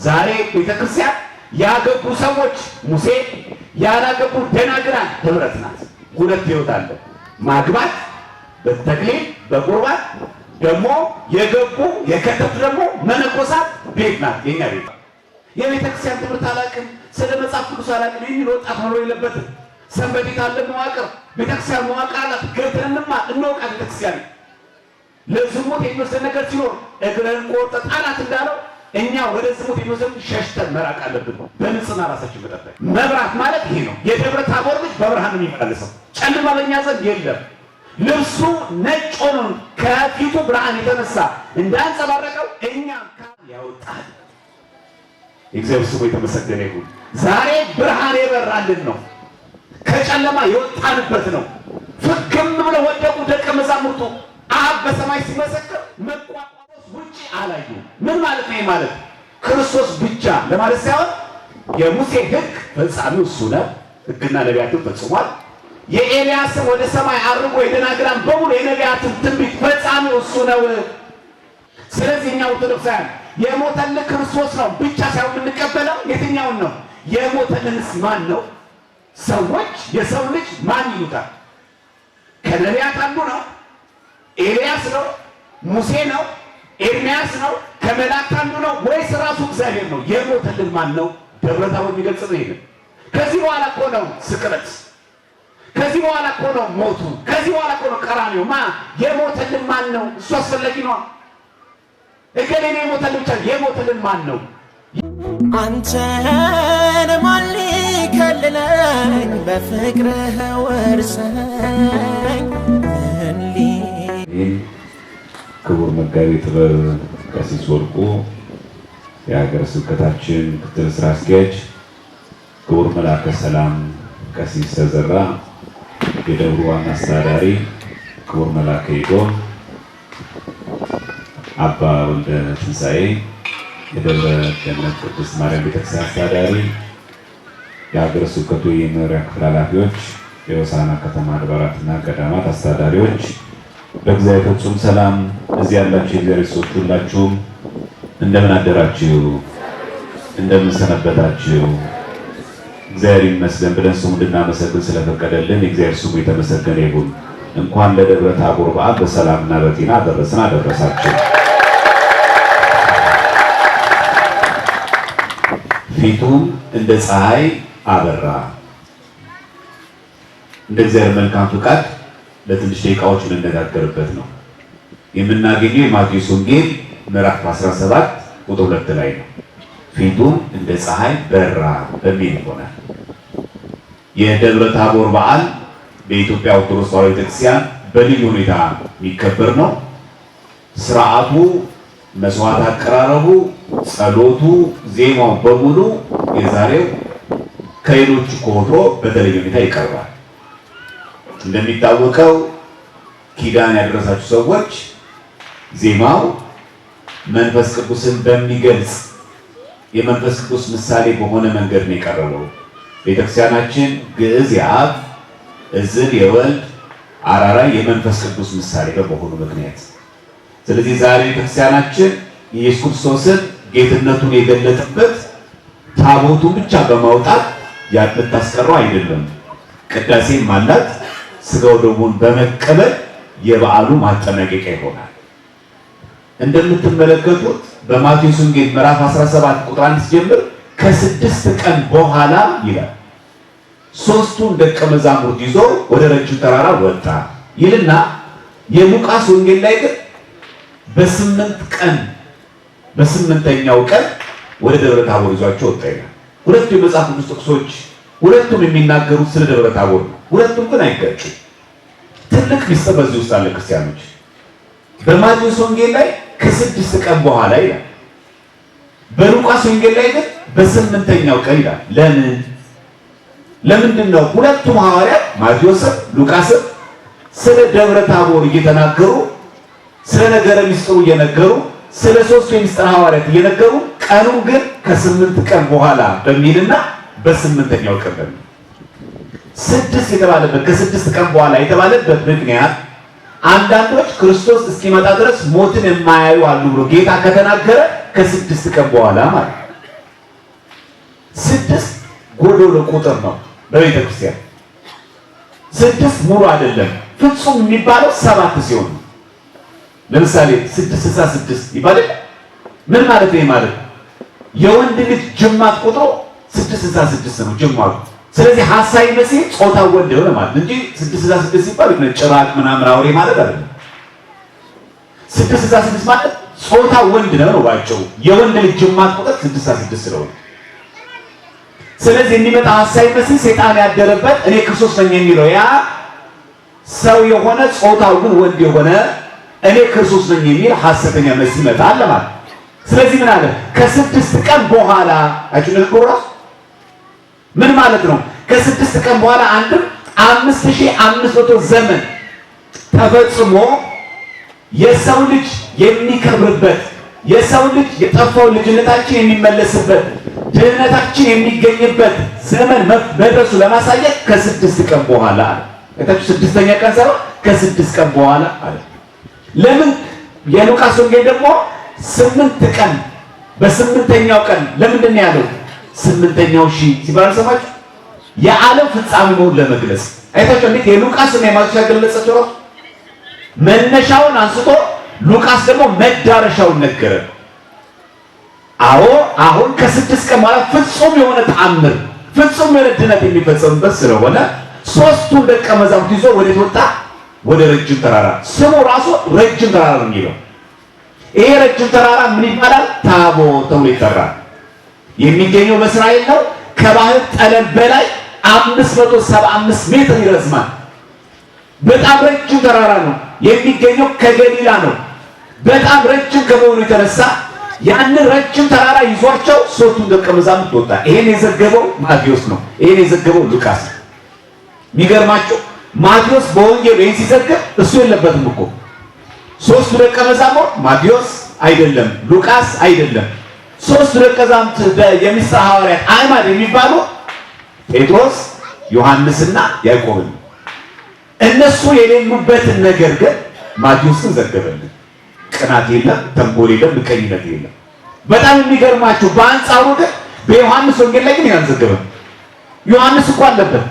ዛሬ ቤተክርስቲያን ያገቡ ሰዎች ሙሴ፣ ያላገቡ ደናግላን ህብረት ናት። ሁለት ህይወት አለ። ማግባት በተክሊል በቁርባን ደግሞ የገቡ የከተቱ ደግሞ መነኮሳት ቤት ናት። የኛ ቤት የቤተክርስቲያን ትምህርት አላውቅም፣ ስለ መጽሐፍ ቅዱስ አላውቅም የሚል ወጣት መኖር የለበትም። ሰንበቴት አለ መዋቅር፣ ቤተክርስቲያን መዋቅር አላት። ገብተንማ እንወቃ ቤተክርስቲያን ለዝሙት የሚወስድ ነገር ሲኖር እግረን ቆርጠ ጣላት እንዳለው እኛ ወደ ዝሙት የሚወስድ ሸሽተን መራቅ አለብን። በንጽህና ራሳችን መጠበቅ። መብራት ማለት ይሄ ነው። የደብረ ታቦር ልጅ በብርሃን ነው የሚመላለሰው። ጨለማ በእኛ ዘንድ የለም። ልብሱ ነጭ ሆኖ ከፊቱ ብርሃን የተነሳ እንዳንጸባረቀው እኛ ያወጣል። እግዚአብሔር ስሙ የተመሰገነ ይሁን። ዛሬ ብርሃን የበራልን ነው። ከጨለማ የወጣንበት ነው። ፍግም ብለው ወደቁ ደቀ መዛሙርቱ። አብ በሰማይ ሲመሰክር መቋቋሞስ ውጪ አላዩ። ምን ማለት ነው? ማለት ክርስቶስ ብቻ ለማለት ሳይሆን የሙሴ ሕግ ፈጻሚው እሱ ነው። ሕግና ነቢያትን ፈጽሟል። የኤልያስን ወደ ሰማይ አርጎ የደናግላን በሙሉ የነቢያትን ትንቢት ፈጻሚው እሱ ነው። ስለዚህ እኛ ኦርቶዶክሳውያን የሞተልን ክርስቶስ ነው ብቻ ሳይሆን የምንቀበለው የትኛውን ነው? የሞተልንስ ማን ነው? ሰዎች የሰው ልጅ ማን ይሉታል? ከነቢያት አንዱ ነው? ኤልያስ ነው? ሙሴ ነው? ኤርምያስ ነው? ከመላእክት አንዱ ነው ወይስ ራሱ እግዚአብሔር ነው? የሞተልን ማን ነው? ደብረ ታቦር የሚገልጽ ነው። ይሄን ከዚህ በኋላ እኮ ነው ስቅለት፣ ከዚህ በኋላ እኮ ነው ሞቱ፣ ከዚህ በኋላ እኮ ነው ቀራንዮ። የሞተልን ማን ነው? እሱ አስፈላጊ ነው። እገሌ ነው የሞተልን ብቻ። የሞተልን ማን ነው? አንተን ማን ሊከልለኝ በፍቅርህ ወርሰኝ። ክቡር መጋቤ ጥበብ ቀሲስ ወርቁ የሀገረ ስብከታችን ምክትል ስራ አስኪያጅ፣ ክቡር መልአከ ሰላም ቀሲስ ተዘራ የደብሩ ዋና አስተዳዳሪ፣ ክቡር መልአከ ሄዶም አባ ወልደ ትንሣኤ የደብረ ገነት ቅድስት ማርያም ቤተክርስቲያን አስተዳዳሪ፣ የሀገረ ስብከቱ የመምሪያ ክፍል ኃላፊዎች፣ የሆሳዕና ከተማ አድባራትና ገዳማት አስተዳዳሪዎች፣ በእግዚአብሔር ፍጹም ሰላም እዚህ ያላችሁ የእግዚአብሔር ሰዎች ሁላችሁም እንደምን አደራችሁ? እንደምን ሰነበታችሁ? እግዚአብሔር ይመስገን ብለን ስሙ እንድናመሰግን ስለፈቀደልን የእግዚአብሔር ስሙ የተመሰገነ ይሁን። እንኳን ለደብረ ታቦር በዓል በሰላምና በጤና አደረሰን አደረሳችሁ። ፊቱም እንደ ፀሐይ አበራ። እንደ እግዚአብሔር መልካም ፍቃድ ለትንሽ ደቂቃዎች የምንነጋገርበት ነው። የምናገኘው የማቴዎስ ወንጌል ምዕራፍ 17 ቁጥር 2 ላይ ነው። ፊቱም እንደ ፀሐይ በራ በሚል ይሆናል። የደብረ ታቦር በዓል በኢትዮጵያ ኦርቶዶክስ ተዋሕዶ ቤተክርስቲያን በልዩ ሁኔታ የሚከበር ነው። ስርዓቱ፣ መስዋዕት አቀራረቡ፣ ጸሎቱ፣ ዜማው በሙሉ የዛሬው ከሌሎቹ ከወትሮ በተለየ ሁኔታ ይቀርባል። እንደሚታወቀው ኪዳን ያደረሳችሁ ሰዎች ዜማው መንፈስ ቅዱስን በሚገልጽ የመንፈስ ቅዱስ ምሳሌ በሆነ መንገድ ነው የቀረበው። ቤተክርስቲያናችን ግዕዝ የአብ እዝል የወልድ አራራይ የመንፈስ ቅዱስ ምሳሌ በመሆኑ ምክንያት ስለዚህ ዛሬ ቤተክርስቲያናችን ኢየሱስ ክርስቶስን ጌትነቱን የገለጠበት ታቦቱ ብቻ በማውጣት ያልምታስቀረው አይደለም። ቅዳሴም አላት። ስጋው ደሙን በመቀበል የበዓሉ ማጠናቀቂያ ይሆናል። እንደምትመለከቱት በማቴዎስ ወንጌል ምዕራፍ 17 ቁጥር 1 ጀምሮ ከ6 ቀን በኋላ ይላል ሦስቱን ደቀ መዛሙርት ይዞ ወደ ረጅም ተራራ ወጣ ይልና የሉቃስ ወንጌል ላይ ግን በስምንተኛው ቀን ወደ ደብረ ታቦር ይዟቸው ወጣ ይላል። ሁለቱ የመጽሐፍ ቅዱስ ጥቅሶች ሁለቱም የሚናገሩት ስለ ደብረ ታቦር ነው። ሁለቱም ግን አይጋጩም። ትልቅ ሚስጥር በዚህ ውስጥ አለ ክርስቲያኖች። በማቴዎስ ወንጌል ላይ ከ6 ቀን በኋላ ይላል። በሉቃስ ወንጌል ላይ ግን በ8ኛው ቀን ይላል። ለምንድን ነው ሁለቱም ሐዋርያት ማቴዎስም ሉቃስም ስለ ደብረ ታቦር እየተናገሩ ስለ ነገረ ሚስጥሩ እየነገሩ ስለ ሦስቱ የሚስጥር ሐዋርያት እየነገሩ ቀኑን ግን ከ8 ቀን በኋላ በሚልና በ8ኛው ቀን በሚል 6 የተባለበት ከ6 ቀን በኋላ የተባለበት ምክንያት አንዳንዶች ክርስቶስ እስኪመጣ ድረስ ሞትን የማያዩ አሉ ብሎ ጌታ ከተናገረ ከ6 ቀን በኋላ ማለት 6 ጎዶሎ ቁጥር ነው በቤተ ክርስቲያን። 6 ሙሉ አይደለም። ፍጹም የሚባለው 7 ሲሆን ነው። ለምሳሌ 666 ይባላል። ምን ማለት ነው? ማለት የወንድ ልጅ ጅማት ቁጥሩ 666 ነው ጅማቱ። ስለዚህ ሐሳዊ መሲህ ጾታ ወንድ ነው ማለት እንጂ 666 ሲባል ጭራቅ ምናምን አውሬ ማለት አይደለም። 666 ማለት ጾታ ወንድ ነው ባጭሩ። የወንድ ልጅ ጅማት ቁጥር 666 ስለሆነ ስለዚህ የሚመጣ ሐሳዊ መሲህ ሰይጣን ያደረበት እኔ ክርስቶስ ነኝ የሚለው ያ ሰው የሆነ ጾታው ግን ወንድ የሆነ እኔ ክርስቶስ ነኝ የሚል ሐሰተኛ መሲህ ይመጣል ማለት። ስለዚህ ምን አለ? ከ6 ቀን በኋላ አጭነቁራ ምን ማለት ነው? ከ6 ቀን በኋላ አንድም 5500 ዘመን ተፈጽሞ የሰው ልጅ የሚከብርበት የሰው ልጅ የጠፋው ልጅነታችን የሚመለስበት ድህነታችን የሚገኝበት ዘመን መድረሱ ለማሳየት ከ6 ቀን በኋላ አለ። እታችሁ 6ኛ ቀን ሰራ ከ6 ቀን በኋላ አለ። ለምን? የሉቃስ ወንጌል ደግሞ 8 ቀን በ8ኛው ቀን ለምንድን ነው ያለው? 8ኛው ሺህ ሲባል ሰማችሁ? የዓለም ፍጻሜ መሆኑን ለመግለጽ አይታችሁ እንዴት የሉቃስና የማቴዎስ ገለጸው ነው። መነሻውን አንስቶ ሉቃስ ደግሞ መዳረሻውን ነገረ። አዎ አሁን ከ6 ቀን ማለት ፍጹም የሆነ ተአምር ፍጹም የሆነ ድነት የሚፈጸምበት ስለሆነ 3ቱ ደቀ መዛሙርት ይዞ ወዴት ወጣ? ወደ ረጅም ተራራ። ስሙ ራሱ ረጅም ተራራ ነው የሚለው። ይሄ ረጅም ተራራ ምን ይባላል? ታቦር ተብሎ ይጠራል። የሚገኘው በእስራኤል ነው። ከባህር ጠለል በላይ 575 ሜትር ይረዝማል። በጣም ረጅም ተራራ ነው። የሚገኘው ከገሊላ ነው። በጣም ረጅም ከመሆኑ የተነሳ ያንን ረጅም ተራራ ይዟቸው 3ቱ ደቀ መዛሙርት ወጣ። ይሄን የዘገበው ማቴዎስ ነው። ይሄን የዘገበው ሉቃስ ነው። የሚገርማችሁ ማቴዎስ በወንጌሉ ይሄን ሲዘግብ እሱ የለበትም እኮ 3ቱ ደቀ መዛሙርት ማቴዎስ አይደለም፣ ሉቃስ አይደለም። 3ቱ ደቀ መዛሙርት የምስጢር ሐዋርያት አዕማድ የሚባሉ ጴጥሮስ፣ ዮሐንስና ያዕቆብ ነው። እነሱ የሌሉበትን ነገር ግን ማቴዎስን ዘገበልን። ቅናት የለም፣ ተንኮል የለም፣ ምቀኝነት የለም። በጣም የሚገርማችሁ በአንጻሩ ግን በዮሐንስ ወንጌል ላይ ግን ያልዘገበም። ዮሐንስ እኮ አለበት።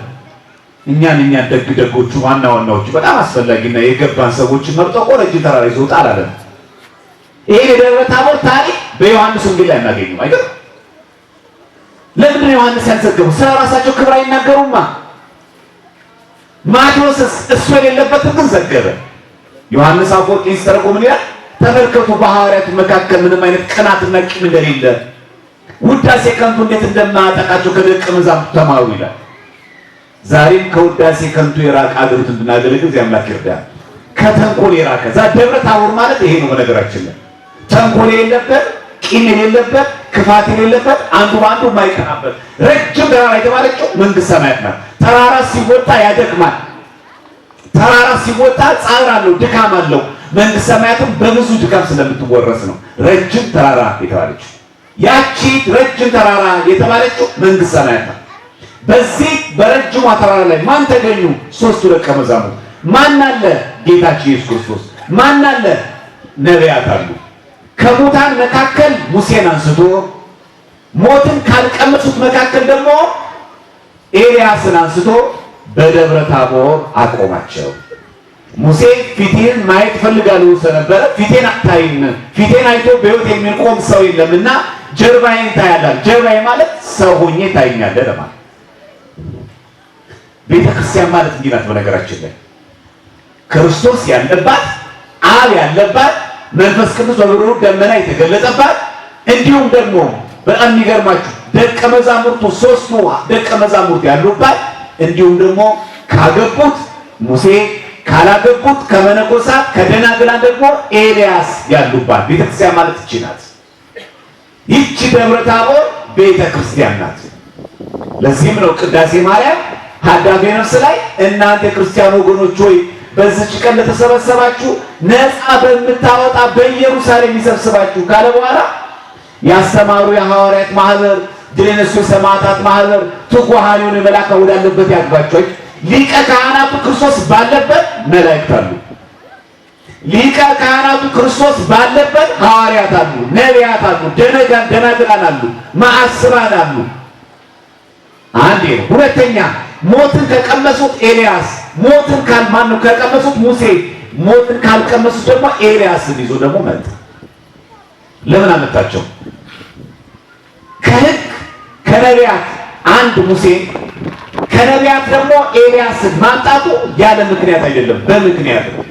እኛን ደግ ደጎቹ ዋና ዋናዎቹ በጣም አስፈላጊና የገባን ሰዎችን መርጦ እኮ ረጅም ተራራ ይዞታ አላለም። ይሄ የደብረ ታቦር ታሪክ በዮሐንስ ወንጌል ላይ እናገኘው አይደል? ለምን ዮሐንስ ያልዘገበው? ስለ ራሳቸው ክብር አይናገሩማ። ማቴዎስስ እሱ የሌለበትን ግን ዘገበ። ዮሐንስ አፈወርቅ ሲተረጎም ምን ይላል? ተመልከቱ በሐዋርያቱ መካከል ምንም አይነት ቅናትና ቂም እንደሌለ፣ ውዳሴ ከንቱ እንዴት እንደማያጠቃቸው ከደቀ መዛሙርቱ ተማሩ ይላል። ዛሬም ከውዳሴ ከንቱ የራቀ አገሩት እንድናገለግል አምላክ ይርዳል። ከተንኮል የራቀ ዛ ደብረ ታቦር ማለት ይሄ ነው። በነገራችን ላይ ተንኮል የሌለበት፣ ቂም የሌለበት፣ ክፋት የሌለበት፣ አንዱ በአንዱ የማይቀናበት ረጅም ተራራ የተባለችው መንግስተ ሰማያት ናት። ተራራ ሲወጣ ያደክማል። ተራራ ሲወጣ ጻዕር አለው፣ ድካም አለው። መንግስተ ሰማያትም በብዙ ድካም ስለምትወረስ ነው ረጅም ተራራ የተባለችው። ያቺ ረጅም ተራራ የተባለችው መንግስተ ሰማያት ናት። በዚህ በረጅሟ ተራራ ላይ ማን ተገኙ? 3ቱ ደቀ መዛሙርት። ማን አለ? ጌታችን ኢየሱስ ክርስቶስ። ማን አለ? ነቢያት አሉ። ከሙታን መካከል ሙሴን አንስቶ ሞትን ካልቀመሱት መካከል ደግሞ ኤልያስን አንስቶ በደብረ ታቦር አቆማቸው። ሙሴ ፊቴን ማየት ፈልጋለሁ ስለነበረ ፊቴን አታይም፣ ፊቴን አይቶ በሕይወት የሚቆም ሰው የለምና ጀርባዬን ታያለህ። ጀርባዬ ማለት ሰው ሆኜ ታይኛለህ ለማለት። ቤተክርስቲያን ማለት እንዲህ ናት። በነገራችን ላይ ክርስቶስ ያለባት፣ አብ ያለባት፣ መንፈስ ቅዱስ በብሩህ ደመና የተገለጠባት፣ እንዲሁም ደግሞ በጣም የሚገርማችሁ ደቀ መዛሙርቱ 3ቱ ደቀ መዛሙርት ያሉባት፣ እንዲሁም ደግሞ ካገቡት ሙሴ ካላገቡት ከመነኮሳት ከደናግላን ደግሞ ኤልያስ ያሉባት ቤተክርስቲያን ማለት ይቺ ናት። ይቺ ደብረ ታቦር ቤተክርስቲያን ናት። ለዚህም ነው ቅዳሴ ማርያም ሀዳፌ ነፍስ ላይ እናንተ ክርስቲያን ወገኖች ሆይ በዚህች ቀን ለተሰበሰባችሁ ነፃ በምታወጣ በኢየሩሳሌም ይሰብስባችሁ ካለ በኋላ ያስተማሩ የሐዋርያት ማህበር፣ ድል የነሱ የሰማዕታት ማህበር፣ ትጉሃን የሆኑ መላእክት ወዳለበት ያግባቸው። ሊቀ ካህናቱ ክርስቶስ ባለበት መላእክት አሉ። ሊቀ ካህናቱ ክርስቶስ ባለበት ሐዋርያት አሉ፣ ነቢያት አሉ፣ ደናግላን አሉ፣ ማዕስባን አሉ። አንዴ ነው። ሁለተኛ ሞትን ከቀመሱት ኤልያስ፣ ሞትን ካልማነው ከቀመሱት ሙሴ፣ ሞትን ካልቀመሱት ደግሞ ኤልያስን ይዞ ደግሞ መጣ። ለምን አመጣቸው? ከሕግ ከነቢያት አንድ ሙሴ ከነቢያት ደግሞ ኤልያስን ማምጣቱ ያለ ምክንያት አይደለም፣ በምክንያት ነው።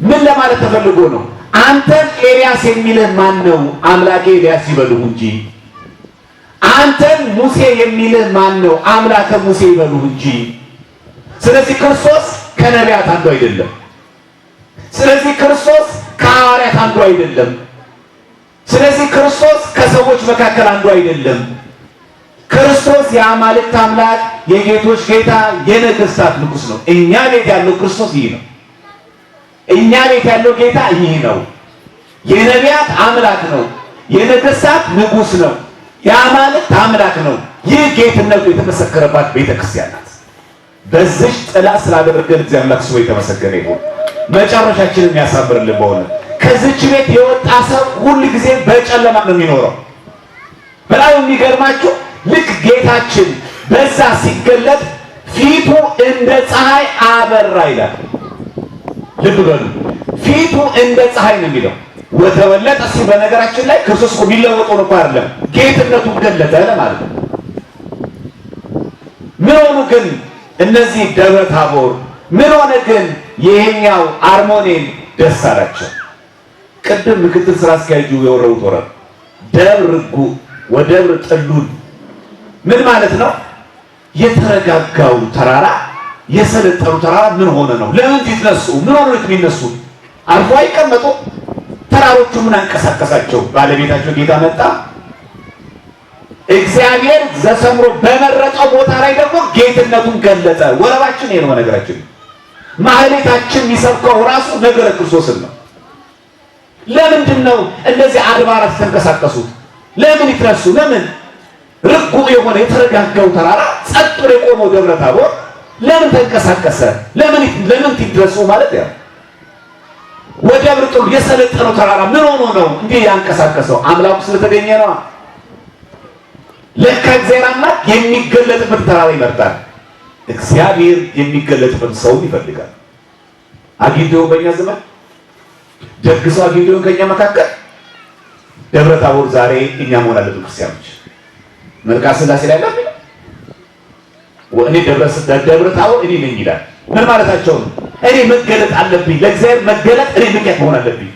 ምን ለማለት ተፈልጎ ነው? አንተን ኤልያስ የሚልህ ማን ነው? አምላኬ ኤልያስ ይበሉህ እንጂ። አንተን ሙሴ የሚልህ ማን ነው? አምላከ ሙሴ ይበሉህ እንጂ። ስለዚህ ክርስቶስ ከነቢያት አንዱ አይደለም። ስለዚህ ክርስቶስ ከሐዋርያት አንዱ አይደለም። ስለዚህ ክርስቶስ ከሰዎች መካከል አንዱ አይደለም። ክርስቶስ የአማልክት አምላክ የጌቶች ጌታ የነገሥታት ንጉሥ ነው። እኛ ቤት ያለው ክርስቶስ ይህ ነው። እኛ ቤት ያለው ጌታ ይህ ነው። የነቢያት አምላክ ነው። የነገሥታት ንጉሥ ነው። የአማልክት አምላክ ነው። ይህ ጌትነቱ የተመሰከረባት ቤተክርስቲያን ናት። በዚህ ጥላ ስላደረገን እግዚአብሔር አምላክ ስሙ የተመሰገነ ይሁን። መጨረሻችንን ያሳምርልን። በሆነ ከዚች ቤት የወጣ ሰው ሁል ጊዜ በጨለማ ነው የሚኖረው። በጣም የሚገርማችሁ ልክ ጌታችን በዛ ሲገለጥ ፊቱ እንደ ፀሐይ አበራ ይላል። ልብ በሉ፣ ፊቱ እንደ ፀሐይ ነው የሚለው። ወተወለጠ ሲል በነገራችን ላይ ክርስቶስ እኮ የሚለወጠው ነው አይደለም፣ ጌትነቱን ገለጠ ለማለት ነው። ምን ሆኑ ግን እነዚህ ደብረ ታቦር? ምን ሆነ ግን ይሄኛው አርሞኔም ደስ አላቸው? ቅድም ምክትል ስራ አስኪያጁ የወረውት ወረ ደብረ ጉ ወደብረ ጥሉል ምን ማለት ነው? የተረጋጋው ተራራ የሰለጠኑ ተራራ ምን ሆነ ነው? ለምን ይነሱ? ምን ሆነ ነው የሚነሱ? አርፎ አይቀመጡ? ተራሮቹ ምን አንቀሳቀሳቸው? ባለቤታቸው ጌታ መጣ። እግዚአብሔር ዘሰምሮ በመረጠው ቦታ ላይ ደግሞ ጌትነቱን ገለጠ። ወረባችን ይሄ ነው። ነገራችን ማህሌታችን የሚሰብከው ራሱ ነገረ ክርስቶስን ነው። ለምንድን ነው እነዚህ አድባራት ተንቀሳቀሱት? ለምን ይተነሱ? ለምን ርጉዕ የሆነ የተረጋጋው ተራራ ጸጥ ብሎ የቆመው ደብረ ታቦር ለምን ተንቀሳቀሰ? ለምን ይድረሱ ማለት ያው ወደ ብርጡ የሰለጠነው ተራራ ምን ሆኖ ነው እንዲህ ያንቀሳቀሰው? አምላኩ ስለተገኘ ነው። ለካ እግዚአብሔር አምላክ የሚገለጥበት ተራራ ይመርጣል። እግዚአብሔር የሚገለጥበት ሰው ይፈልጋል። አግኝተው በእኛ ዘመን ደግሰው አግኝተው ከኛ መካከል ደብረ ታቦር ዛሬ እኛ መሆን አለብን ክርስቲያኖች። መልካ ስላሴ ላይ ነው ወእኔ ደብረ ታቦር እኔ ነኝ ይላል። ምን ማለታቸው ነው? እኔ መገለጥ አለብኝ፣ ለእግዚአብሔር መገለጥ እኔ ምክንያት መሆን አለብኝ።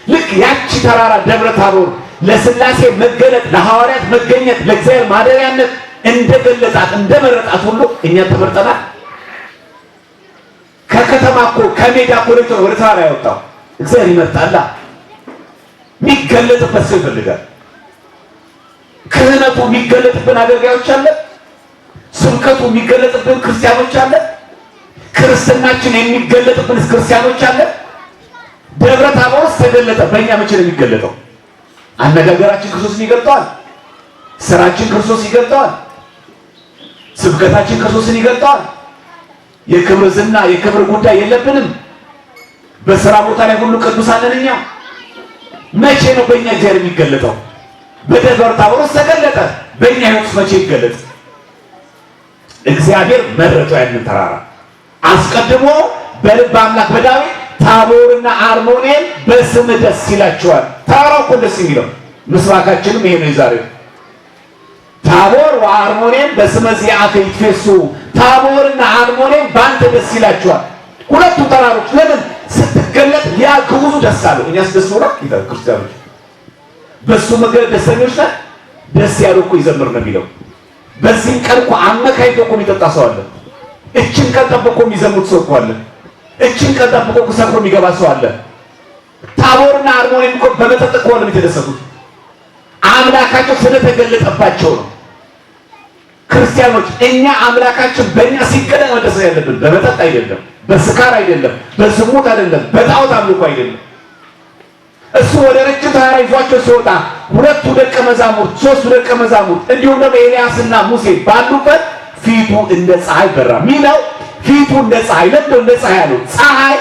ልክ ያቺ ተራራ ደብረ ታቦር ለስላሴ መገለጥ፣ ለሐዋርያት መገኘት፣ ለእግዚአብሔር ማደሪያነት እንደገለጣት እንደመረጣት ሁሉ እኛ ተመርጠናል። ከከተማ እኮ ከሜዳ እኮ ወደ ተራራ ያወጣው እግዚአብሔር ይመርጣላ። የሚገለጥበት ሰው ይፈልጋል። ክህነቱ የሚገለጥብን አገልጋዮች አለ። ስብከቱ የሚገለጥብን ክርስቲያኖች አለ። ክርስትናችን የሚገለጥብን ክርስቲያኖች አለ። ደብረ ታቦር ተገለጠ። በእኛ መቼ ነው የሚገለጠው? አነጋገራችን ክርስቶስን ይገልጠዋል። ስራችን ክርስቶስ ይገልጠዋል። ስብከታችን ክርስቶስን ይገልጠዋል። የክብር ዝና የክብር ጉዳይ የለብንም። በስራ ቦታ ላይ ሁሉ ቅዱሳን ነን እኛ። መቼ ነው በእኛ እግዚአብሔር የሚገለጠው? በደብረ ታቦር ተገለጠ። በእኛ ሕይወት መቼ ይገለጥ? እግዚአብሔር መረጠው ያንን ተራራ። አስቀድሞ በልበ አምላክ በዳዊት ታቦርና አርሞኔም በስም ደስ ይላቸዋል። ተራራው እኮ ደስ የሚለው ምስባካችንም ይሄ ነው። የዛሬው ታቦር ወአርሞኔም በስመ ዚአከ ይትፌሱ፣ ታቦርና አርሞኔም ባንተ ደስ ይላቸዋል። ሁለቱ ተራሮች ለምን ስትገለጥ ያ ግዑዙ ደስ አለው። እኛስ ደስ ብሎናል ይላል ክርስቲያኖች። በሱ መገለጥ ደስተኞች ነን። ደስ ያለው እኮ ይዘምር ነው የሚለው። በዚህ ቀን እኮ አመካኝቶ እኮ የሚጠጣ ሰው አለ። እችን ቀን ጠብቆ የሚዘሙት ሰው እኮ አለ። እችን ቀን ጠብቆ ሰክሮ የሚገባ ሰው አለ። ታቦርና አርሞኔም እኮ በመጠጥ እኮ ነው የተደሰቱት። አምላካቸው ስለተገለጠባቸው ነው። ክርስቲያኖች እኛ አምላካችን በእኛ ሲገለጥ መደሰት ያለብን በመጠጥ አይደለም፣ በስካር አይደለም፣ በዝሙት አይደለም፣ በጣዖት አምልኮ አይደለም። እሱ ወደ ረጅም ተራራ ይዟቸው ሲወጣ ሁለቱ ደቀ መዛሙርት፣ ሶስቱ ደቀ መዛሙርት እንዲሁም ደግሞ ኤልያስና ሙሴ ባሉበት ፊቱ እንደ ፀሐይ በራ። ሚለው ፊቱ እንደ ፀሐይ ለምን እንደ ፀሐይ አለው? ፀሐይ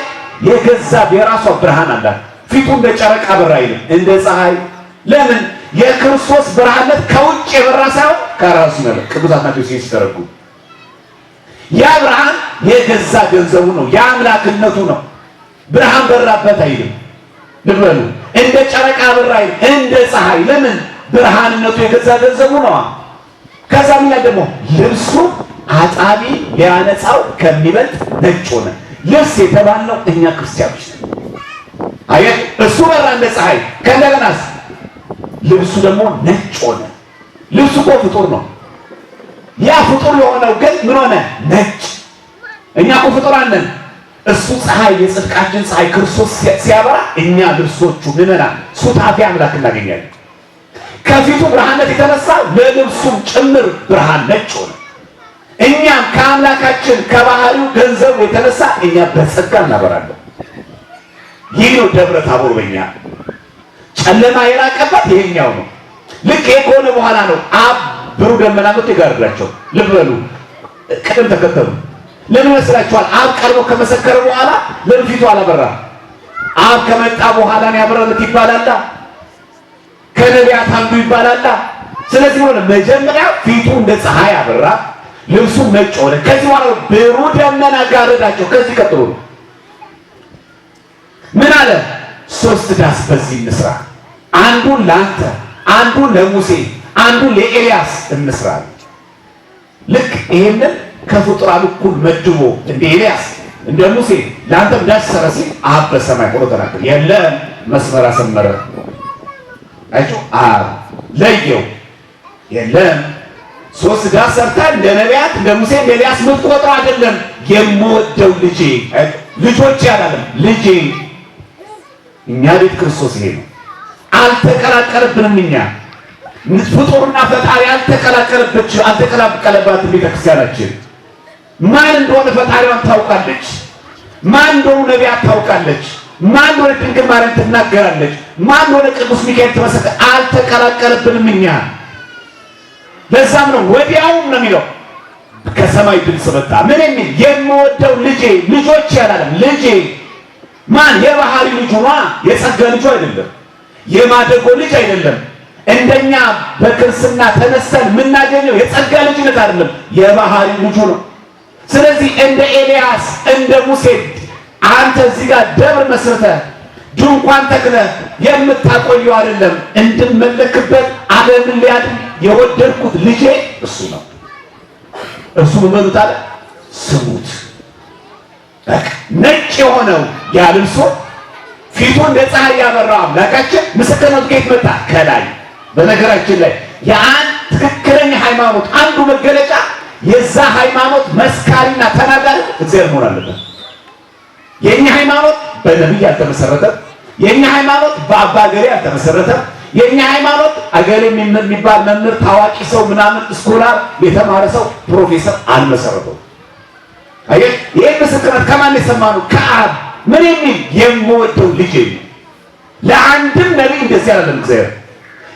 የገዛ የራሷ ብርሃን አላት። ፊቱ እንደ ጨረቃ በራ ይላል፣ እንደ ፀሐይ። ለምን? የክርስቶስ ብርሃንነት ከውጭ የበራ ሳይሆን ከራሱ ነው። ቅዱሳት ናቸው ሲተረጉ ያ ብርሃን የገዛ ገንዘቡ ነው፣ የአምላክነቱ ነው። ብርሃን በራበት አይልም። ልበሉ እንደ ጨረቃ በራ አይልም፣ እንደ ፀሐይ። ለምን? ብርሃንነቱ የገዛ ገንዘቡ ነው። ከዛ ምን ደግሞ ልብሱ አጣቢ ሊያነጻው ከሚበልጥ ነጭ ሆነ። ልብስ የተባለው እኛ ክርስቲያኖች ነን። አየህ፣ እሱ በራ እንደ ፀሐይ፣ ከእንደገናስ ልብሱ ደግሞ ነጭ ሆነ። ልብሱ እኮ ፍጡር ነው። ያ ፍጡር የሆነው ግን ምን ሆነ? ነጭ። እኛ እኮ ፍጡራን ነን። እሱ ፀሐይ፣ የጽድቃችን ፀሐይ ክርስቶስ ሲያበራ እኛ ልብሶቹ ምዕመናን ሱታፊ አምላክ እናገኛለን። ከፊቱ ብርሃንነት የተነሳ ለልብሱም ጭምር ብርሃን ነጭ ሆነ። እኛም ከአምላካችን ከባህሪው ገንዘቡ የተነሳ እኛ በጸጋ እናበራለን። ይህ ነው ደብረ ታቦር። በእኛ ጨለማ የራቀበት ይሄኛው ነው። ልክ ይሄ ከሆነ በኋላ ነው አብ ብሩህ ደመና መጥቶ ይጋርዳቸው። ልብ በሉ፣ ቅደም ተከተሉ። ለምን መስላችኋል? አብ ቀርቦ ከመሰከረ በኋላ ለምን ፊቱ አላበራም? አብ ከመጣ በኋላ ነው ያበራለት ይባላል። ከነቢያት አንዱ ይባላል። ስለዚህ ሆነ መጀመሪያ ፊቱ እንደ ፀሐይ አበራ፣ ልብሱ ነጭ ሆነ። ከዚህ በኋላ ብሩህ ደመና ጋረዳቸው። ከዚህ ቀጥሎ ነው ምን አለ? 3 ዳስ በዚህ እንስራ፣ አንዱን ለአንተ፣ አንዱን ለሙሴ፣ አንዱን ለኤልያስ እንስራ። ልክ ይሄንን ከፍጡራን እኩል መድቦ እንደ ኤልያስ እንደ ሙሴ ለአንተም ዳስ ሰራ ሲል አብ በሰማይ ሆኖ ተናገረ። የለም መስመር አሰመረ። አይቶ አብ ለየው። የለም 3 ዳስ ሰርታ እንደ ነቢያት እንደ ሙሴ እንደ ኤልያስ ምትቆጥረው አይደለም። የምወደው ልጄ፣ ልጆች ያላለም ልጄ። እኛ ቤት ክርስቶስ ይሄ ነው። አልተቀላቀለብንም። እኛ ፍጡርና ፈጣሪ አልተቀላቀለባት ቤተክርስቲያናችን። ማን እንደሆነ ፈጣሪዋን ታውቃለች። ማን እንደሆነ ነቢያት ታውቃለች። ማን እንደሆነ ድንግል ማርያም ትናገራለች። ማን እንደሆነ ቅዱስ ሚካኤል ትመሰክራለች። አልተቀላቀለብንም እኛ። ለዛም ነው ወዲያውም ነው የሚለው ከሰማይ ድምፅ መጣ። ምን የሚል? የምወደው ልጄ። ልጆች ያላለም ልጄ ማን? የባህሪ ልጁ ነው። የጸጋ ልጁ አይደለም። የማደጎ ልጅ አይደለም። እንደኛ በክርስትና ተነስተን የምናገኘው የጸጋ ልጅነት አይደለም፣ የባህሪ ልጁ ነው። ስለዚህ እንደ ኤልያስ እንደ ሙሴ አንተ እዚህ ጋር ደብር መስርተህ ድንኳን ተክለህ የምታቆየው አይደለም። እንድመለክበት ዓለምን ሊያድን የወደድኩት ልጄ እሱ ነው። እሱ ምን አለ? ስሙት። ነጭ የሆነው ያ ልብሱ ፊቱ እንደ ፀሐይ ያበራው አምላካችን ምስክርነቱ ከየት መጣ? ከላይ። በነገራችን ላይ የአንድ ትክክለኛ ሃይማኖት አንዱ መገለጫ የዛ ሃይማኖት መስካሪና ተናጋሪ እግዚአብሔር መሆን አለበት። የኛ ሃይማኖት በነብይ አልተመሰረተም። የኛ ሃይማኖት በአባ ገሌ አልተመሰረተም። የኛ ሃይማኖት አገሌ የሚባል መምህር ታዋቂ ሰው ምናምን ስኮላር የተማረ ሰው ፕሮፌሰር አልመሰረተው። አየህ፣ ይሄ ምስክርነት ከማን የሰማነው? ከአብ። ምን የሚል? የምወደው ልጄ። ለአንድም ነቢይ እንደዚህ አይደለም እግዚአብሔር።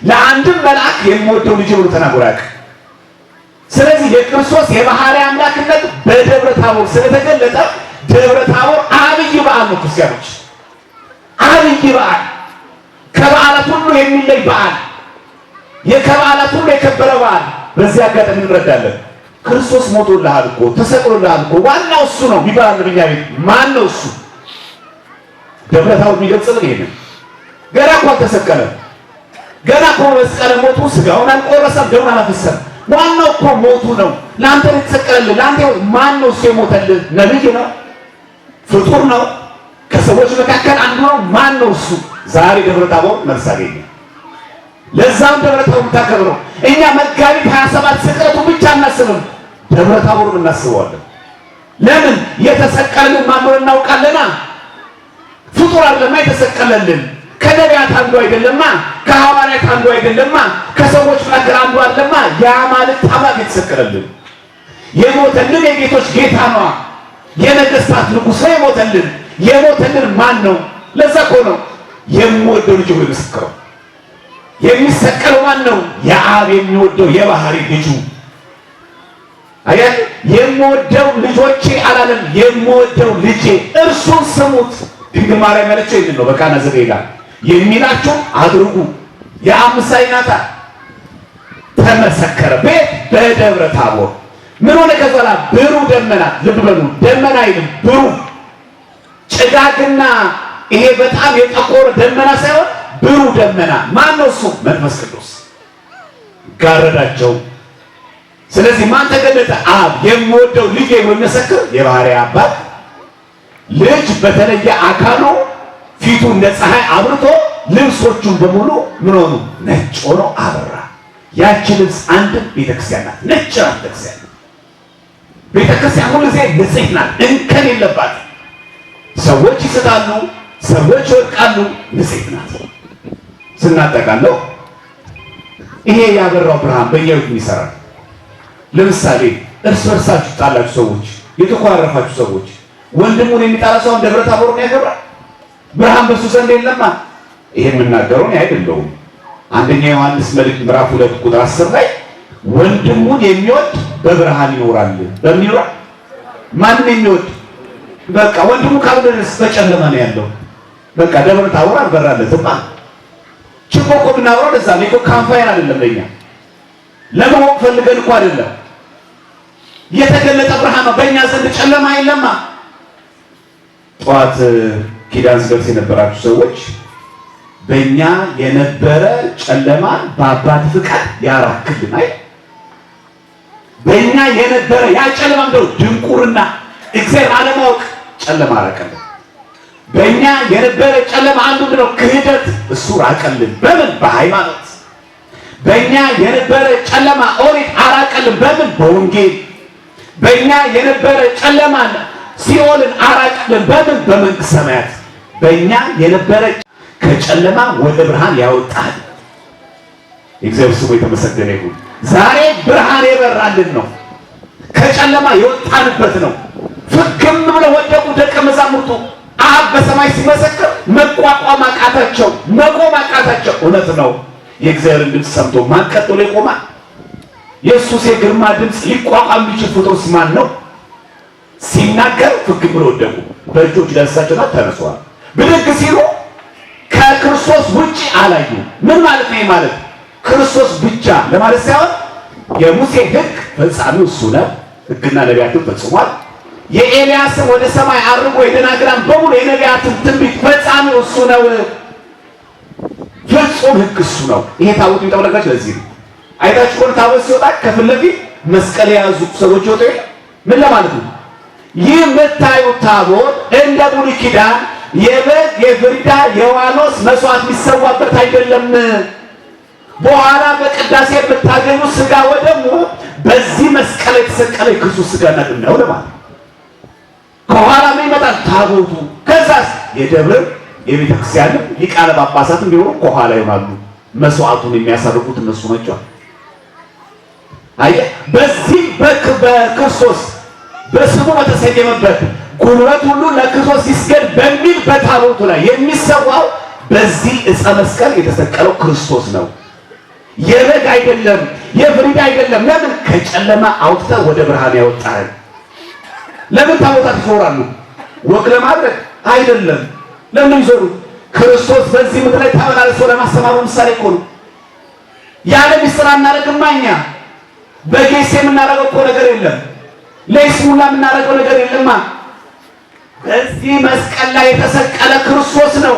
ለአንድም መልአክ የምወደው ልጄ ብሎ ተናግሮ አያውቅም። ስለዚህ የክርስቶስ የባህሪ አምላክነት በደብረ ታቦር ስለተገለጠ ደብረ ታቦር አብይ በዓል ነው። ክርስቲያኖች አብይ በዓል፣ ከበዓላት ሁሉ የሚለይ በዓል፣ ከበዓላት ሁሉ የከበረ በዓል። በዚህ አጋጣሚ እንረዳለን። ክርስቶስ ሞቶልሃል እኮ ተሰቅሎልሃል እኮ ዋናው እሱ ነው ቢባል በእኛ ቤት ማን ነው እሱ? ደብረ ታቦር የሚገልጽልን ይሄንን ገና እኮ አልተሰቀለም። ገና እኮ መስቀለ ሞቱ ስጋውን አልቆረሰም፣ ደሙን አላፈሰሰም። ዋናው እኮ ሞቱ ነው። ለአንተ የተሰቀለልህ ለአንተ ማን ነው እሱ የሞተልህ? ነብይ ነው? ፍጡር ነው? ከሰዎች መካከል አንዱ ነው? ማን ነው እሱ? ዛሬ ደብረ ታቦር መልስ አገኘ። ለዛም ደብረ ታቦር ታከብረው። እኛ መጋቢት 27 ስቅለቱ ብቻ እናስብም፣ ደብረ ታቦር እናስበዋለን። ለምን? የተሰቀለልን ማን ነው እናውቃለና። ፍጡር አይደለማ የተሰቀለልን። ከነቢያት አንዱ አይደለማ፣ ከሐዋርያት አንዱ አይደለማ፣ ከሰዎች መካከል አንዱ አይደለማ። ያ ማለት ታማኝ የተሰቀለልን የሞተልን የጌቶች ጌታ ነው። የነገስታት ንጉሥ ነው የሞተልን። የሞተልን ማን ነው? ለዛ እኮ ነው የምወደው ልጅ ሆይ ምስክረው። የሚሰቀለው ማን ነው? የአብ የሚወደው የባህሪ ልጁ። አያት የምወደው ልጆቼ አላለም፣ የምወደው ልጄ እርሱን ስሙት። ድንግል ማርያም ያለችው ይህን ነው። በቃና ዘገሊላ የሚላችሁ አድርጉ። የአብ ምሳሌ ናት። ተመሰከረ። ቤት በደብረ ታቦር ምን ሆነ? ከዛላ ብሩህ ደመና፣ ልብ በሉ ደመና አይልም ብሩህ ጭጋግና ይሄ በጣም የጠቆረ ደመና ሳይሆን ብሩህ ደመና። ማን ነው እሱ? መንፈስ ቅዱስ ጋረዳቸው። ስለዚህ ማን ተገለጠ? አብ የምወደው ልጄ የሚመሰክር የባሕርይ አባት ልጅ በተለየ አካሉ ፊቱ እንደ ፀሐይ አብርቶ ልብሶቹን በሙሉ ምን ሆኑ? ነጭ ሆኖ አበራ። ያቺ ልብስ አንድ ቤተክርስቲያን ናት። ነጭ ናት ቤተክርስቲያን። ቤተክርስቲያን ሁልጊዜ ንጽሕት ናት፣ እንከን የለባት። ሰዎች ይስታሉ፣ ሰዎች ይወድቃሉ፣ ንጽሕት ናት። ስናጠቃለው ይሄ ያበራው ብርሃን በእኛ ይሰራል። ለምሳሌ እርስ በርሳችሁ ጣላችሁ ሰዎች፣ የተኮራረፋችሁ ሰዎች ወንድሙን የሚጣላ ሰው ደብረ ታቦርን ያከብራል? ብርሃን በሱ ዘንድ የለማ? ይሄ የምናገረው እኔ አይደለሁም። አንደኛ ዮሐንስ መልእክት ምዕራፍ 2 ቁጥር 10 ላይ ወንድሙን የሚወድ በብርሃን ይኖራል። በምን ይኖራል? ማንን የሚወድ? በቃ ወንድሙ ካልደረስ በጨለማ ነው ያለው። በቃ ደብረ ታቦር አልበራለትማ። ችቦ እኮ ብናብረው ለዛ ነው እኮ ካምፓይን አይደለም። ለኛ ለማወቅ ፈልገን እኮ አይደለም። የተገለጠ ብርሃን ነው። በእኛ ዘንድ ጨለማ የለማ። ጠዋት ኪዳን ስደርስ የነበራችሁ ሰዎች በእኛ የነበረ ጨለማ በአባት ፍቃድ ያራክልን አይደል? በእኛ የነበረ ያ ጨለማ እንደው ድንቁርና እግዚአብሔር አለማወቅ ጨለማ አራቀልን። በእኛ የነበረ ጨለማ አንዱ ነው ክህደት፣ እሱ ራቀልን። በምን? በሃይማኖት። በእኛ የነበረ ጨለማ ኦሪት አራቀልን። በምን? በወንጌል። በእኛ የነበረ ጨለማ ሲኦልን አራቀልን። በምን? በመንግሥተ ሰማያት። በእኛ የነበረ ከጨለማ ወደ ብርሃን ያወጣል። እግዚአብሔር ስሙ የተመሰገነ ይሁን። ዛሬ ብርሃን የበራልን ነው። ከጨለማ የወጣንበት ነው። ፍግም ብለው ወደቁ ደቀ መዛሙርቱ። አብ በሰማይ ሲመሰክር መቋቋም አቃታቸው፣ መቆም አቃታቸው። እውነት ነው። የእግዚአብሔርን ድምፅ ሰምቶ ማን ቀጥሎ ይቆማል? የኢየሱስ የግርማ ድምፅ ሊቋቋም የሚችል ፍጡርስ ማን ነው? ሲናገር ፍግም ብለው ወደቁ። በእጆች ዳሰሳቸውና ተነስተዋል። ብድግ ሲሉ ከክርስቶስ ውጪ አላዩ። ምን ማለት ነው? ማለት ክርስቶስ ብቻ ለማለት ሳይሆን የሙሴ ሕግ ፈጻሚው እሱ ነው። ሕግና ነቢያትን ፈጽሟል። የኤልያስን ወደ ሰማይ አርጎ የደናግላን በሙሉ የነቢያትን ትንቢት ፈጻሚው እሱ ነው። ፍጹም ሕግ እሱ ነው። ይሄ ታቦት የሚጠብለጋች ለዚህ ነው። አይታችሁ ኮን ታቦት ሲወጣ ከፊት ለፊት መስቀል የያዙ ሰዎች ይወጡ። ምን ለማለት ነው? ይህ የምታዩት ታቦት እንደ ብሉይ ኪዳን የበግ የፍሪዳ የዋኖስ መስዋዕት የሚሰዋበት አይደለም። በኋላ በቅዳሴ የምታገኙ ስጋ ወደሙ በዚህ መስቀል የተሰቀለ የክርስቶስ ስጋና ደም ነው ለማለት። ከኋላ ምን ይመጣል? ታቦቱ። ከዛስ የደብር የቤተ ክርስቲያን ሊቃነ ጳጳሳትም ቢሆኑ ከኋላ ይሆናሉ። መስዋዕቱን የሚያሳርጉት እነሱ ናቸው። አየህ፣ በዚህ በክርስቶስ በስሙ በተሰየመበት ጉልበት ሁሉ ለክርስቶስ ይስገድ በሚል በታቦቱ ላይ የሚሰዋው በዚህ ዕፀ መስቀል የተሰቀለው ክርስቶስ ነው። የበግ አይደለም፣ የፍሪዳ አይደለም። ለምን? ከጨለማ አውጥተህ ወደ ብርሃን ያወጣህ። ለምን ታቦታት ይዞራሉ? ወግ ለማድረግ አይደለም። ለምን ይዞሩ? ክርስቶስ በዚህ ምድር ላይ ተመላልሶ ለማስተማሩ ምሳሌ እኮ ነው። ያለ ምስጢር አናደርግማ። እኛ በጌስ የምናደርገው እኮ ነገር የለም። ለይስሙላ የምናደርገው ነገር የለማ። በዚህ መስቀል ላይ የተሰቀለ ክርስቶስ ነው።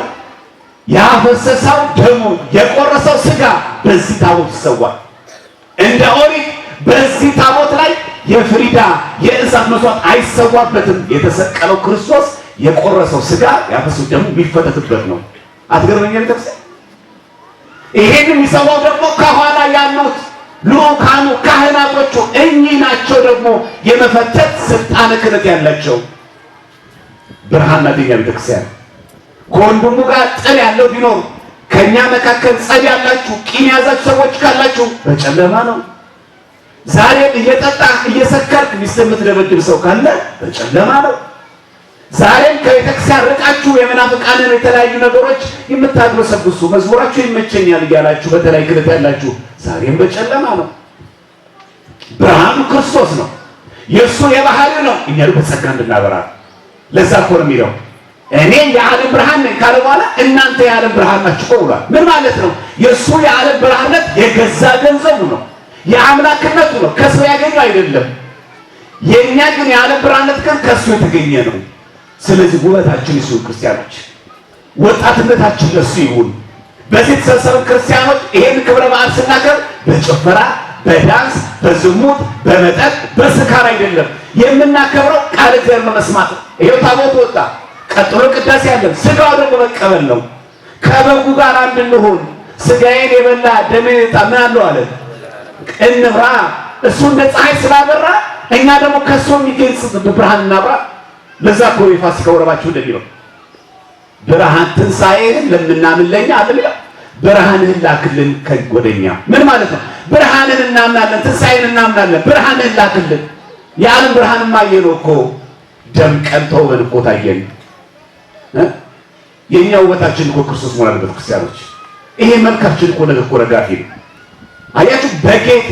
ያፈሰሰው ደሙ የቆረሰው ስጋ በዚህ ታቦት ይሰዋል። እንደ ኦሪት በዚህ ታቦት ላይ የፍሪዳ የእንስሳት መስዋዕት አይሰዋበትም። የተሰቀለው ክርስቶስ የቆረሰው ስጋ ያፈሰሰው ደሙ የሚፈተትበት ነው። አትገርመኛ ቤተክርስቲያን። ይሄን የሚሰዋው ደግሞ ከኋላ ያሉት ልኡካኑ ካህናቶቹ እኚህ ናቸው። ደግሞ የመፈተት ስልጣነ ክህነት ያላቸው ብርሃን ናት የኛ ቤተክርስቲያን። ከወንድሙ ጋር ጥል ያለው ቢኖር ከኛ መካከል ጸብ ያላችሁ ቂም ያዛችሁ ሰዎች ካላችሁ በጨለማ ነው። ዛሬም እየጠጣህ እየሰከርክ ሚስት የምትደበድብ ሰው ካለ በጨለማ ነው። ዛሬም ከቤተክርስቲያን ርቃችሁ የመናፍቃንን የተለያዩ ነገሮች የምታግበሰብሱ መዝሙራችሁ ይመቸኛል እያላችሁ በተለይ ክህነት ያላችሁ ዛሬም በጨለማ ነው። ብርሃኑ ክርስቶስ ነው። የእሱ የባህሪው ነው። እኛ በጸጋ እንድናበራ ለዛ እኮ ነው የሚለው እኔ የዓለም ብርሃን ነኝ ካለ በኋላ እናንተ የዓለም ብርሃን ናችሁ ብሏል። ምን ማለት ነው? የእሱ የዓለም ብርሃንነት የገዛ ገንዘቡ ነው። የአምላክነቱ ነው፣ ከሰው ያገኘው አይደለም። የኛ ግን የዓለም ብርሃንነት ግን ከሱ የተገኘ ነው። ስለዚህ ውበታችን ይሁን ክርስቲያኖች፣ ወጣትነታችን ለሱ ይሁን። በዚህ የተሰበሰብን ክርስቲያኖች ይሄን ክብረ በዓል ስናከብር በጭፈራ፣ በዳንስ፣ በዝሙት፣ በመጠጥ፣ በስካር አይደለም የምናከብረው። ቃል እግዚአብሔር በመስማት ይሄው ታቦት ወጣ፣ ቀጥሎ ቅዳሴ ያለን ስጋው ደግሞ መቀበል ነው። ከበጉ ጋር አንድ እንሁን። ስጋዬን የበላ ደሜን የጠጣ ምን አለው አለ እንብራ። እሱ እንደ ፀሐይ ስላበራ እኛ ደግሞ ከሱ የሚገኝ ብርሃን እናብራ። ለዛ እኮ የፋሲካ ወረባችሁ እንደሚለው ብርሃን ትንሣኤህን ለምናምን ለኛ አይደል? ብርሃንህን ላክልን ከወደኛ። ምን ማለት ነው? ብርሃንን እናምናለን፣ ትንሣኤን እናምናለን። ብርሃንህን ላክልን። የዓለም ብርሃንማ አየነው እኮ ደምቀን ተውበን እኮ ታየን። የኛ ውበታችን እኮ ክርስቶስ ሞላልበት ክርስቲያኖች። ይሄ መልካችን እኮ ነገ እኮ ረጋፊ ነው። አያችሁ፣ በጌጥ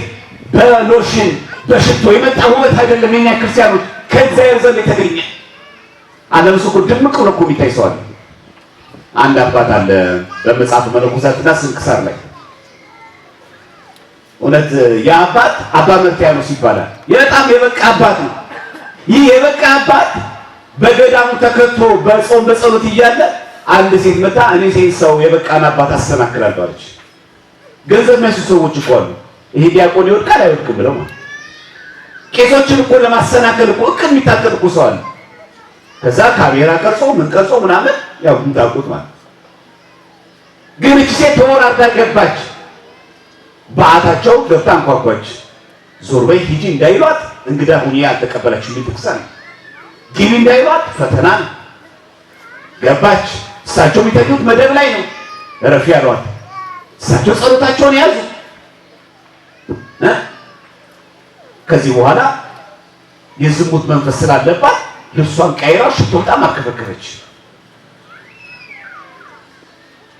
በሎሽን በሽቶ የመጣ ውበት አይደለም። የኛ ክርስቲያኖች ከእግዚአብሔር ዘንድ የተገኘ ዓለም እኮ ድምቅ ብሎ እኮ የሚታይ ሰው አለ። አንድ አባት አለ በመጽሐፍ መነኮሳትና ስንክሳር ላይ እውነት የአባት አባ መርትያኖስ ይባላል። በጣም የበቃ አባት ነው። ይህ የበቃ አባት በገዳሙ ተከቶ በጾም በጸሎት እያለ አንድ ሴት መጣ። እኔ ሴት ሰው የበቃን አባት አስተናክላለሁ አለች። ገንዘብ የሚያሱ ሰዎች እኮ አሉ። ይሄ ዲያቆን ይወድቃል አይወድቅም ብለው ቄሶችን እኮ ለማሰናከል እኮ እቅድ የሚታቀድ እኮ ሰው አለ። ከዛ ካሜራ ቀርጾ ምን ቀርጾ ምናምን ያው ምታውቁት ማለት ግን እቺ ሴት ተወራርዳ ገባች። በአታቸው ገብታ አንኳኳች። ዞር በይ ሂጂ እንዳይሏት እንግዳ ሁኚ ያልተቀበለችው ቤተክርስቲያን ግቢ እንዳይሏት ፈተና ነው። ገባች። እሳቸው የሚተኙት መደብ ላይ ነው። እረፊ ያሏት። እሳቸው ጸሎታቸውን ያዙ። ከዚህ በኋላ የዝሙት መንፈስ ስላለባት ልብሷን ቀይራ ሽቶ በጣም አከፈከፈች።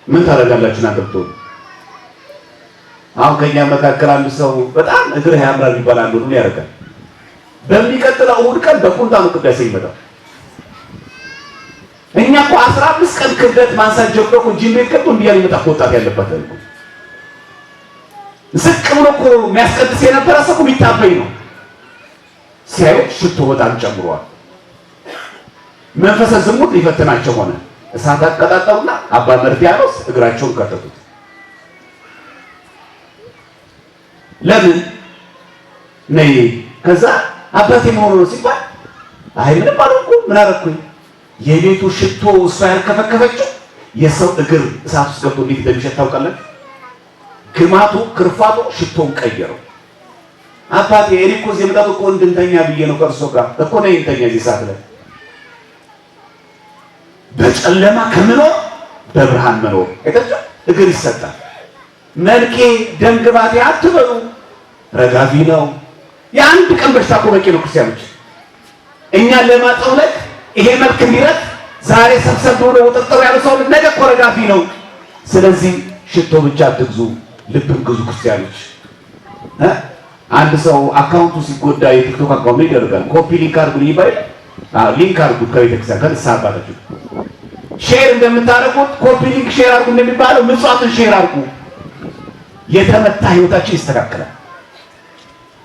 ምን ታደርጋላችሁ እናንተ ብትሆኑ? አሁን ከኛ መካከል አንድ ሰው በጣም እግር ያምራል ይባላል ነው ያደርጋል። በሚቀጥለው እሑድ ቀን በቁንጣ ነው ቅዳሴ ይመጣል። እኛ እኮ 15 ቀን ክብደት ማንሳት ጀምሮ እኮ ጂም ቤት ገብቶ እንዲያ ሊመጣ ወጣት ያለበት ነው። ዝቅ ብሎ እኮ የሚያስቀድስ የነበረ ሰው የሚታበይ ነው። ሲያዩት ሽቶ በጣም ጨምሯል። መንፈሰ ዝሙት ሊፈትናቸው ሆነ። እሳት አቀጣጠሉና አባ መርትያኖስ እግራቸውን ከተቱት። ለምን ነይ? ከዛ አባቴ ምን ሆኖ ነው ሲባል አይ ምንም አልኩ። ምን አደረኩኝ? የቤቱ ሽቶ እሷ ያልከፈከፈችው የሰው እግር እሳት ውስጥ ገብቶ እንዴት እንደሚሸት ታውቃለህ? ግማቱ ክርፋቱ ሽቶን ቀየረው። አባቴ እኔ እኮ እዚህ የመጣሁት እኮ እንድንተኛ ብዬ ነው ከእርሶ ጋር እኮ ነው እንተኛ እዚህ ሰዓት ላይ በጨለማ ከምኖር በብርሃን መኖር አይታችሁ እግር ይሰጣል። መልኬ ደም ግባቴ አትበሉ፣ ረጋቢ ነው። የአንድ ቀን በሽታ እኮ በቂ ነው ክርስቲያኖች። እኛን ለማጠውለቅ ይሄ መልክ እንዲረጥ ዛሬ ሰብሰብ ብሎ ወጥተው ያለ ሰው ነገ እኮ ረጋቢ ነው። ስለዚህ ሽቶ ብቻ አትግዙ፣ ልብን ግዙ ክርስቲያኖች። አንድ ሰው አካውንቱ ሲጎዳ የቲክቶክ አካውንት ላይ ይደረጋል። ኮፒ ሊንክ አድርጉ ይባል። ሊንክ አድርጉ ከቤተክርስቲያን ጋር ተሳባላችሁ። ሼር እንደምታደርጉት ኮፒ ሊንክ ሼር አድርጉ እንደሚባለው ምጽዋትን ሼር አድርጉ። የተመታ ህይወታችን ይስተካከላል።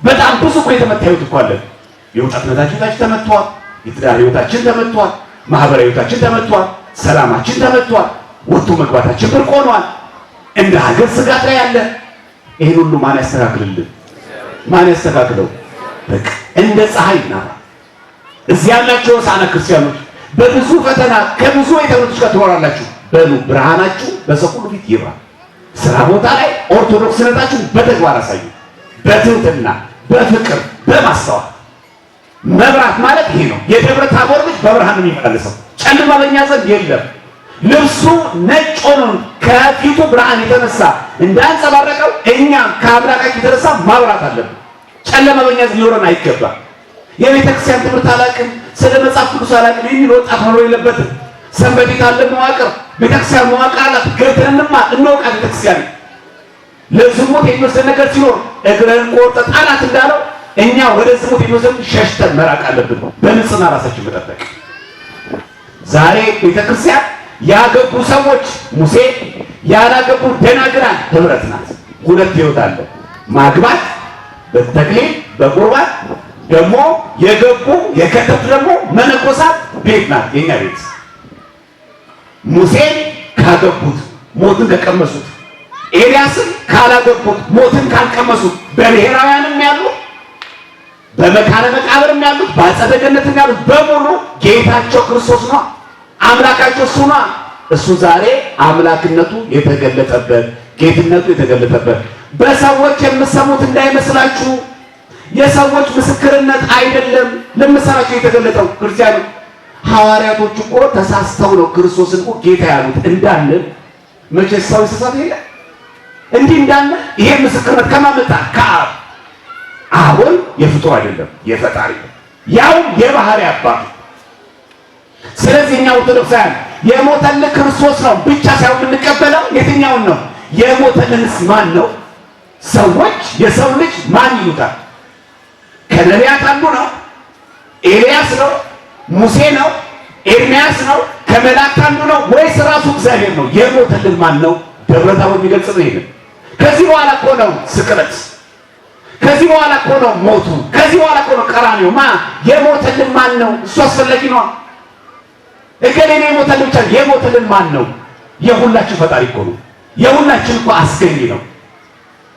በጣም ብዙ እኮ የተመታ ህይወት እኮ አለ። የወጣትነታችን ተመቷል። የትዳር ህይወታችን ተመቷል። ማህበራዊ ህይወታችን ተመቷል። ሰላማችን ተመቷል። ወጥቶ መግባታችን ብርቅ ሆኗል። እንደ ሀገር ስጋት ላይ ያለ። ይሄን ሁሉ ማን ያስተካክልልን? ማን ያስተካክለው? በቃ እንደ ፀሐይ ና እዚህ ያላችሁ ሆሳዕና ክርስቲያኖች በብዙ ፈተና ከብዙ የተወለዱት ጋር ትኖራላችሁ። በሉ ብርሃናችሁ በሰው ሁሉ ፊት ይብራ። ስራ ቦታ ላይ ኦርቶዶክስነታችሁን በተግባር አሳዩ። በትህትና በፍቅር በማስተዋል መብራት ማለት ይሄ ነው። የደብረ ታቦር ልጅ በብርሃን ነው የሚመላለሰው። ጨለማ በእኛ ዘንድ የለም። ልብሱ ነጭ ሆኖ ከፊቱ ብርሃን የተነሳ እንዳንጸባረቀው እኛም ከአምላካችን የተነሳ ማብራት አለብን። ጨለማ በእኛ ዘንድ ሊኖረን አይገባም። የቤተክርስቲያን ትምህርት አላውቅም፣ ስለ መጽሐፍ ቅዱስ አላውቅም የሚል ወጣት መኖር የለበትም። ሰንበቴት አለ መዋቅር፣ ቤተክርስቲያን መዋቅር አላት። ገብተን እንማር እንወቃ። ቤተክርስቲያን ለዝሙት የሚወስድ ነገር ሲኖር እግረን ቆርጠህ ጣላት እንዳለው እኛ ወደ ዝሙት የሚወስድ ሸሽተን መራቅ አለብን። በንጽህና ራሳችን መጠበቅ። ዛሬ ቤተክርስቲያን ያገቡ ሰዎች ሙሴ፣ ያላገቡ ደናግላን ህብረት ናት። ሁለት ህይወት አለ፣ ማግባት በተክሊል በቁርባን ደግሞ የገቡ የከተቱ ደግሞ መነኮሳት ቤት ናት የኛ ቤት። ሙሴን ካገቡት ሞትን ከቀመሱት፣ ኤልያስን ካላገቡት ሞትን ካልቀመሱት፣ በብሔራውያንም ያሉ በመካነ መቃብርም ያሉት በአጸደ ገነትም ያሉት በሙሉ ጌታቸው ክርስቶስ ነው፣ አምላካቸው እሱ ነው። እሱ ዛሬ አምላክነቱ የተገለጠበት ጌትነቱ የተገለጠበት በሰዎች የምትሰሙት እንዳይመስላችሁ፣ የሰዎች ምስክርነት አይደለም ለምሳሌ የተገለጠው። ክርስቲያኑ ሐዋርያቶች እኮ ተሳስተው ነው ክርስቶስን እኮ ጌታ ያሉት እንዳንል። መቼ ሰው ይሳሳት የለ እንዲህ እንዳንል። ይሄ ምስክርነት ከማመጣ ከአብ አሁን የፍጡር አይደለም የፈጣሪ ነው፣ ያው የባህሪ አባት። ስለዚህ እኛ ኦርቶዶክሳውያን የሞተልን ክርስቶስ ነው ብቻ ሳይሆን የምንቀበለው የትኛውን ነው? የሞተልንስ ማን ነው? ሰዎች የሰው ልጅ ማን ይሉታል? ከነቢያት አንዱ ነው? ኤልያስ ነው? ሙሴ ነው? ኤርምያስ ነው? ከመላእክት አንዱ ነው ወይስ ራሱ እግዚአብሔር ነው? የሞተልን ማን ነው? ደብረ ታቦር የሚገልጽ ነው ይሄን። ከዚህ በኋላ እኮ ነው ስቅለት፣ ከዚህ በኋላ እኮ ነው ሞቱ፣ ከዚህ በኋላ እኮ ነው ቀራንዮ። የሞተልን ማን ነው? እሱ አስፈላጊ ነው። እገሌ ነው የሞተልን ብቻ። የሞተልን ማን ነው? የሁላችን ፈጣሪ እኮ ነው። የሁላችን እኮ አስገኝ ነው።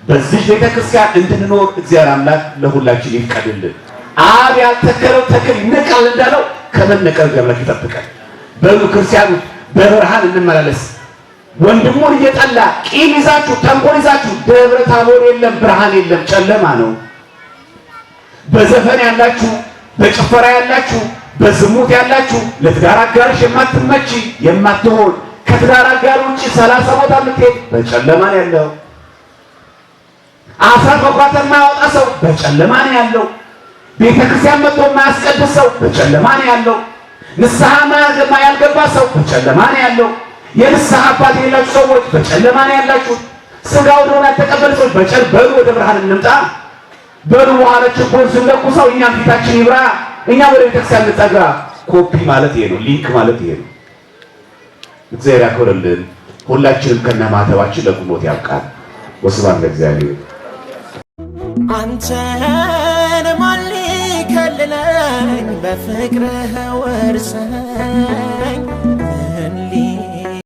በዚህ ቤተክርስቲያን እንድንኖር እግዚአብሔር አምላክ ለሁላችን ይፍቀድልን። አብ ያልተከለው ተክል ይነቃል እንዳለው ከመነቀል እግዚአብሔር ይጠብቃል። በሉ ክርስቲያኑ በብርሃን እንመላለስ። ወንድሙን እየጠላ ቂም ይዛችሁ ተንኮል ይዛችሁ ደብረ ታቦር የለም፣ ብርሃን የለም፣ ጨለማ ነው። በዘፈን ያላችሁ፣ በጭፈራ ያላችሁ፣ በዝሙት ያላችሁ፣ ለትዳር አጋርሽ የማትመቺ የማትሆን ከትዳር አጋር ውጪ 30 ቦታ የምትሄድ በጨለማ ነው ያለው። አስራት በኩራት የማያወጣ ሰው በጨለማ ነው ያለው። ቤተክርስቲያን መጥቶ የማያስቀድስ ሰው በጨለማ ነው ያለው። ንስሐ ያልገባ ሰው በጨለማ ነው ያለው። የንስሐ አባት የሌላችሁ ሰዎች በጨለማ ነው ያላችሁ። ስጋው ደሙን ያልተቀበሉ ሰዎች በሉ ወደ ብርሃን እንምጣ። በሉ በኋላ ችቦን ስንለኩሰው እኛም ፊታችን ይብራ፣ እኛ ወደ ቤተክርስቲያን እንጠጋ። ኮፒ ማለት ይሄ ነው። ሊንክ ማለት ይሄ ነው። እግዚአብሔር ያክብርልን። ሁላችንም ከነማተባችን ለቁሞት ያብቃል። ወስብሐት ለእግዚአብሔር። አንተን ማን ሊከልለኝ በፍቅርህ ወርሰኝ